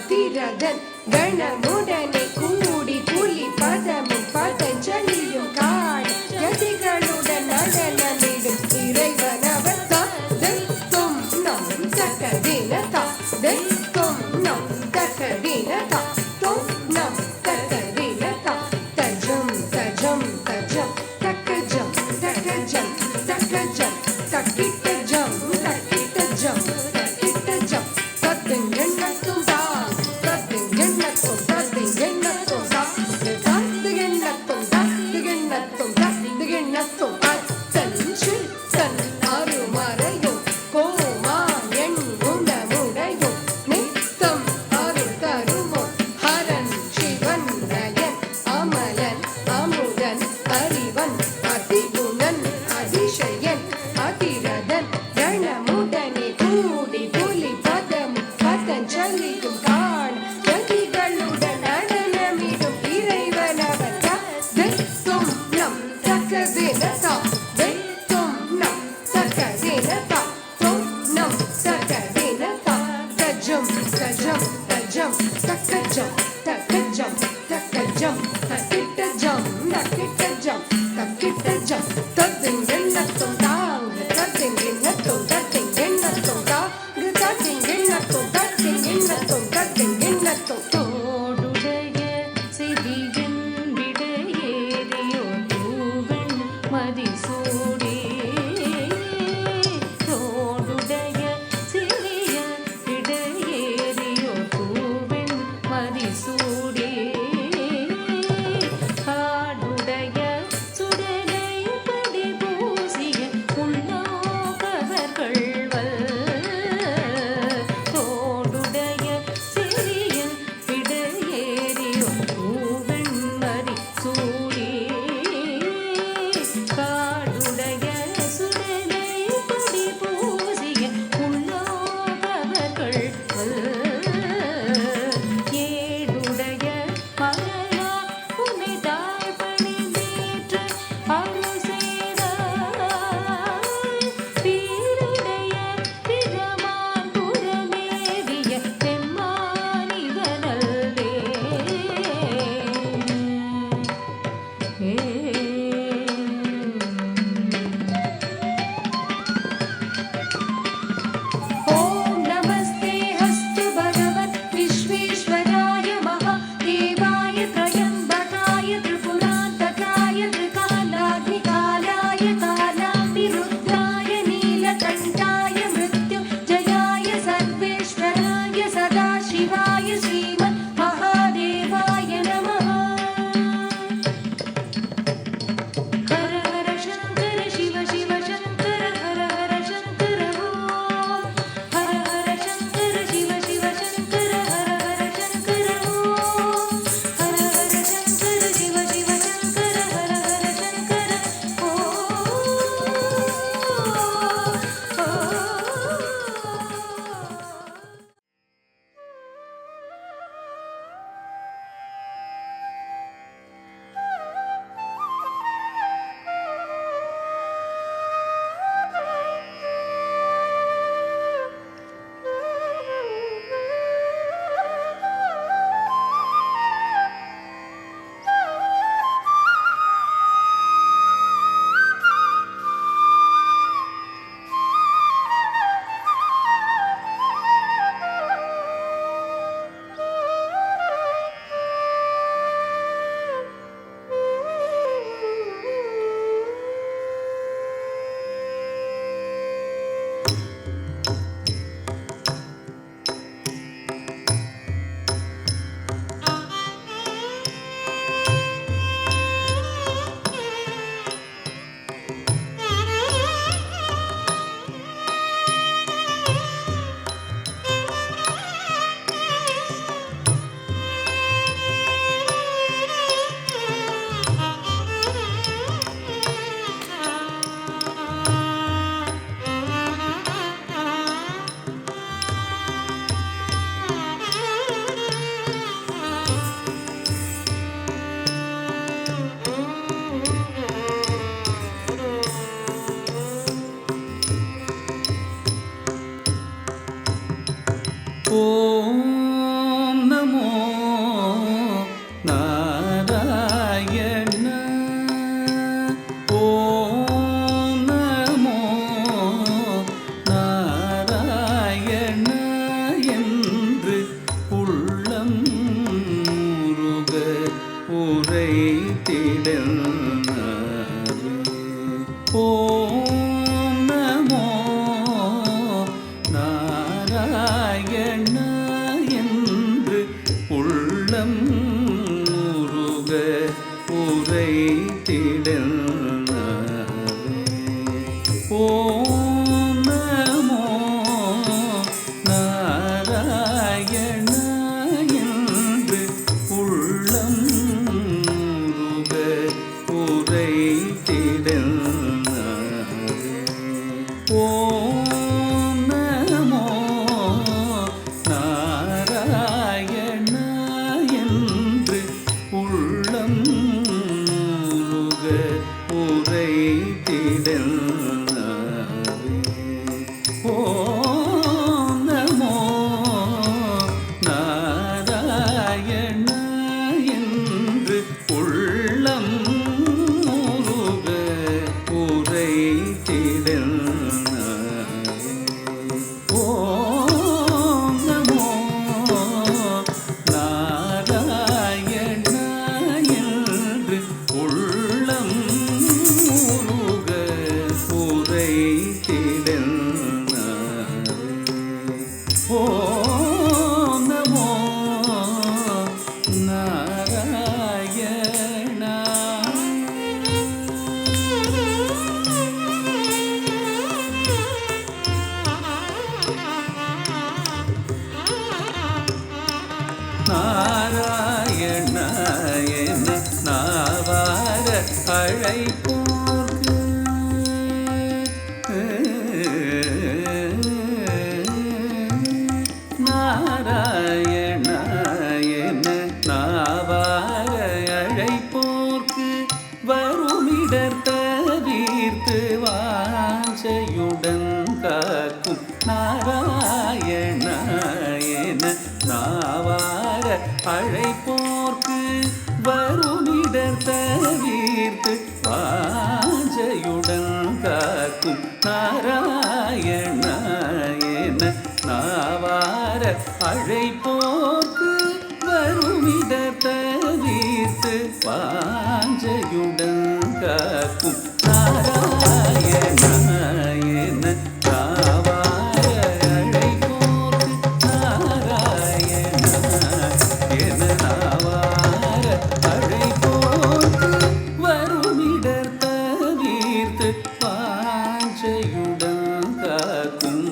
அதிரதன் கணமுடனே கூடி புலி பதமும் பதஞ்சலியும் காண ஜதிகளுடன் நடனமிடும் இறைவனவர் தைத்தும் நம் தக்கதினதா தைத்தும் நம் தக்கதினதா தும் நம் தக்கதினதா தஜம் தஜம் தஜம் தக்கஜம் தக்கஜம் தக்கஜம் தக்கிட்டஜம் தக்கிட்டஜம் தக்கிட்டஜம் தத்திங்கன்னத்தும் தான் தத்திங்கன்னத்தும் தத்திங்கன்ன முடிசூடி காடுடைய சுடலை படி பூசிய உள்ளோகவர்கள் தோடுடைய சிறிய இடையேறியும் பூவெண்மரி சூடி காடுடைய சுடலை படி பூசிய உள்ளோகவர்கள் ஏடுடைய மலரா உனை தாழ்பணி நேற்று அருள் செய்தாய் பீருடைய பிரமான் புறமேவிய தெம்மானிவனல்வே ஓம் நமஸ்தே ஹஸ்து பகவத் விஸ்வேஸ்வராய மகாதேவாய த்ரயம்பகாய திரிபுராந்தகாய திரிகாலாக்னிகாலாய காலாம்பிருத்ராய நீலகண்டாய மிருத்யுஞ்சயாய சர்வேஸ்வராய சதாசிவாய ஸ்ரீமத் மகாதேவாய நமः ஹர ஹர சங்கர சிவ சிவ சங்கர ஹர ஹர சங்கர ஓம் ஹர ஹர சங்கர சிவ சிவ சங்கர ஹர ஹர சங்கர ஓம் ஹர ஹர சங்கர சிவ சிவ சங்கர ஹர ஹர சங்கர ஓம் நமோ நாராயண ஓம் நமோ நாராயண என்று உள்ளம் முருக உரைத்திடனாரே. ஓம் நமோ நாராயண என்று உள்ளம் முருக உரைத்திடனாரே. ஓம் நமோ நாராயண என்று உள்ளம் முருக உரைத்திடனாரே. ஓம் நமோ நாராயண என்று உள்ளம் முருக அழைப்போர்க்கு வருமிடர் தவிர்த்து வாஞ்சையுடன் காக்கும் நாராயண என நாவார அழைப்போர்க்கு வருமிடர் தவிர்த்து வாஞ்சையுடன் காக்கும் நாராயண என நாவார அழைப்போர்க்கு நாராயண என நாவார அழைப்போர்க்கு வருமிடர் தவிர்த்து வாஞ்சையுடன் காக்கும்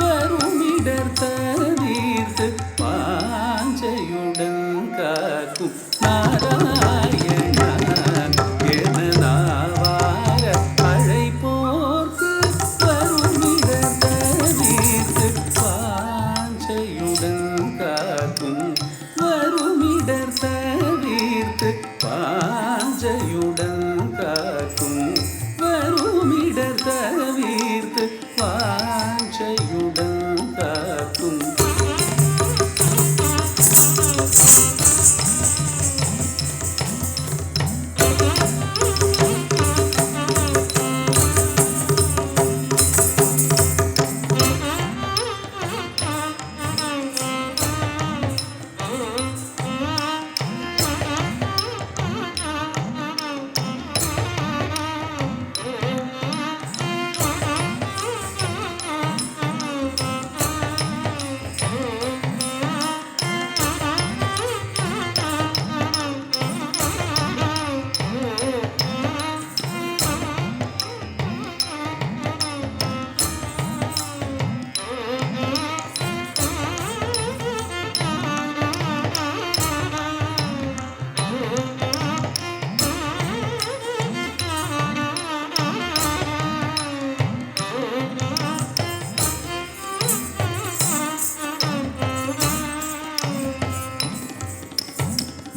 வருமிடர் தவிர்த்து வாஞ்சையுடன் காக்கும் நாராயண என நாவார அழைப்போர்க்கு வருமிடர் தவிர்த்து வாஞ்சையுடன் காக்கும் வருமிடர் தவிர்த்து வாஞ்சையுடன் காக்கும் வருமிடர் தவிர்த்து வாஞ்சையுடன் காக்கும்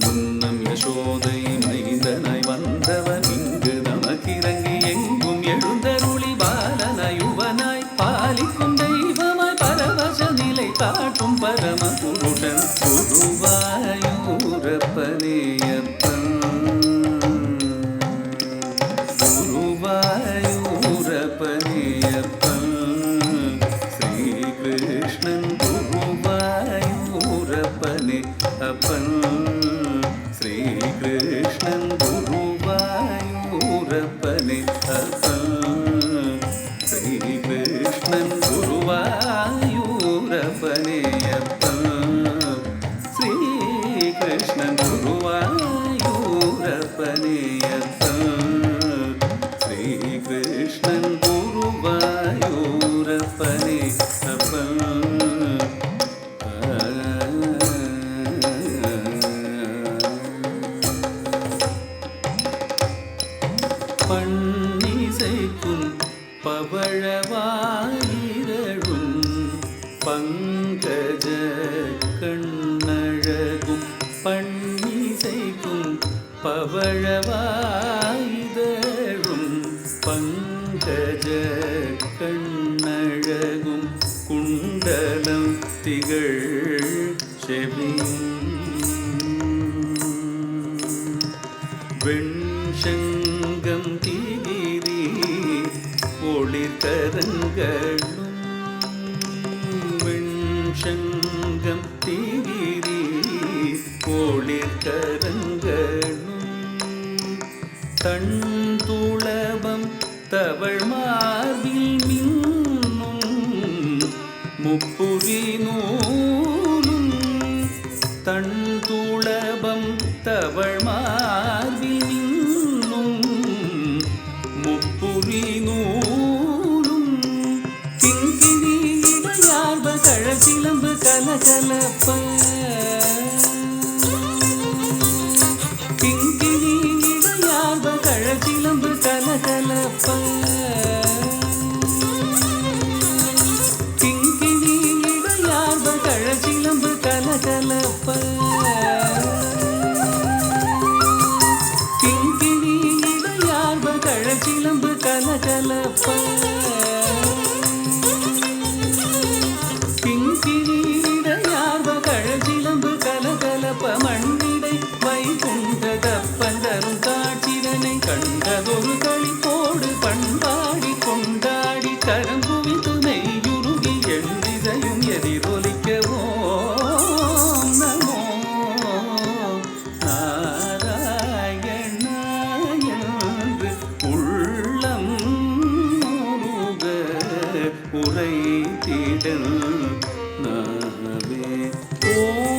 முன்னம் யசோதை மைந்தனாய் வந்தவன் இங்கு நமக்கிறங்கி எங்கும் எழுந்தருளி பாலனாய் யுவனாய் பாலிக்கும் தெய்வமாய் பரவச நிலை காட்டும் பரம புருஷன் குருவாயூரப்பனேயப்பன் குருவாயூரப்பனேயப்பன் ஸ்ரீகிருஷ்ணன் குருவாயூரப்பனே அப்பன் ஸ்ரீகிருஷ்ணன் குருவாயூரப்பனே அப்பன் ஸ்ரீகிருஷ்ணன் குருவாயூரப்பனே அப்பன் ஸ்ரீகிருஷ்ணன் குருவாயூரப்பனே அப்பன் ஸ்ரீகிருஷ்ணன் குருவாயூரப்பனே அப்பன் பண்ணிசைக்கும் பவழவாயிரழும் பங்கஜ கண்ணழகும் பண்ணிசைக்கும் பவழவாயிரழும் பங்கஜ கண்ணழகும் குண்டலம் திகழ் செவியும் வெண்சங்கம் தீவிரி ஒளிர்கரங்களும் வெண்சங்கம் தீவிரி ஒளிர்கரங்களும் தன் துளபம் தவழ் மார்பில் மின்னும் முப்புரி நூலும் தன் துளபம் தவழ் மார்பில் மின்னும் முப்புரி நூலும் கிங்கிணி இடையார்ப கழசிலம்பு கலகலப்ப கிங்கிணி இடையார்ப கழசிலம்பு கலகலப்ப கிங்கிணி இடையார்ப கழசிலம்பு கலகலப்ப கிங்கிணி இடையார்ப கழசிலம்பு கலகலப்ப கிங்கிணி இடையார்ப கழ கொண்டதப்பந்தரும் காட்சிதனை கண்டதொரு களிப்போடு பண்பாடி கொண்டாடி கரம் குவித்து மெய்யுருகி எண்திசையும் எதிரொலிக்கவோ நமோ நாராயண என்று உள்ளம் முருக உரைத்திடல் நாவே ஓம்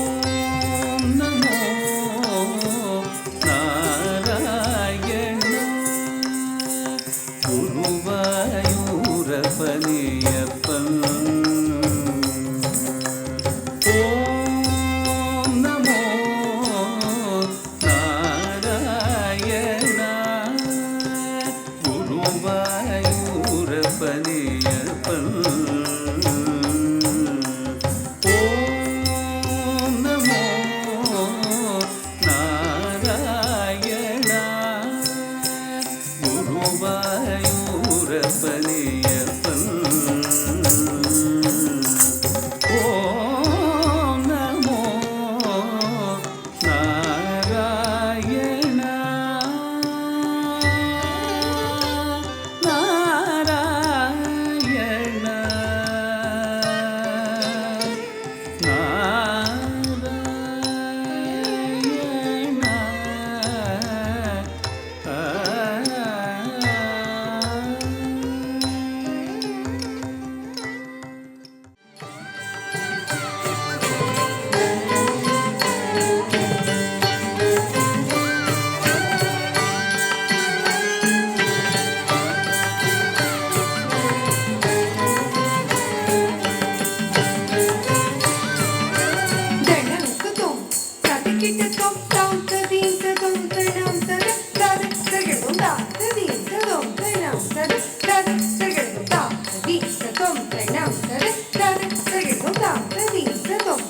நமோ நாராயண குருவாயூரப்பனேயப்பன் ஓம் நமோ நாராயண குருவாயூரப்பனேயப்பன் ஓம் நமோ நாராயண குருவாயூரப்பனேயப்பன் ஓம் நமோ நாராயண நாராயண தனக்குதும் ததக்கிட்டதும் தாம் ததீந்ததும் தனம் தத ததக்கர்களும் தாத்ததீந்ததும் தனம் தத ததக்கர்களும் தாத்ததீந்ததும் தனம் தத ததக்கர்களும் தாத்ததீந்ததும்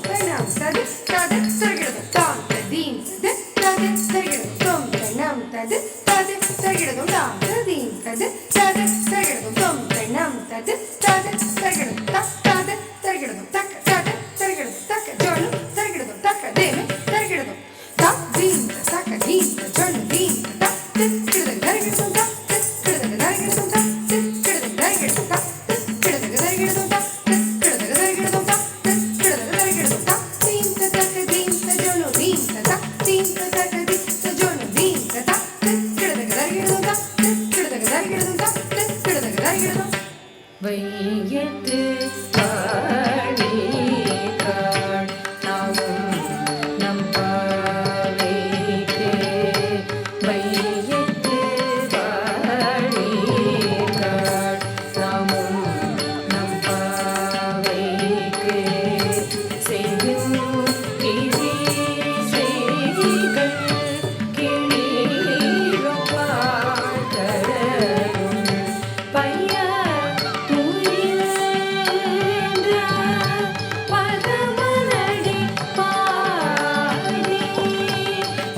தனம் தத ததக்கர்களும் தாத்ததீந்தது ததக்கர்களும் தனம் தத ததக்கர்களும் தாத்ததீந்தது ததக்கர்களும் தனம் தத ததக்கர்களும் ததக்கர்களும் தக்க ததக்கர்களும் தக்க ஜோலும் தரகிடுதும் தக்க தேமே தரகிடுதும் தக் தீந்த தக்க தீந்த ஜோலும் தீந்த தக் திக்கிடுதல் தரகிடுதும் தக் திக்கிடுதல் தரகிடுதும் தக் திக்கிடுதல் தரகிடுதும் தக் திக்கிடுதல் தரகிடுதும் தக் திக்கிடுதல் தரகிடுதும் தக் திக்கிடுதல் தரகிடுதும் தக் தீந்த தக்க தீந்த ஜோலும் தீந்த தக் தீந்த தக்க தீந்த ஜோலும் தீந்த தக் திக்கிடுதல் தரகிடுதும் தக் திக்கிடுதல் தரகிடுதும் தக் திக்கிடுதல் தரகிடுதும் வையத்து பாடிக்காள் நாமும் நம் பாவைக்கு வையத்து பாடிக்காள் நாமும் நம் பாவைக்கு செய்யும் கிளி செய்கள் கிளீரும் பாடலும் பைய பதமனடி பாடி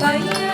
பைய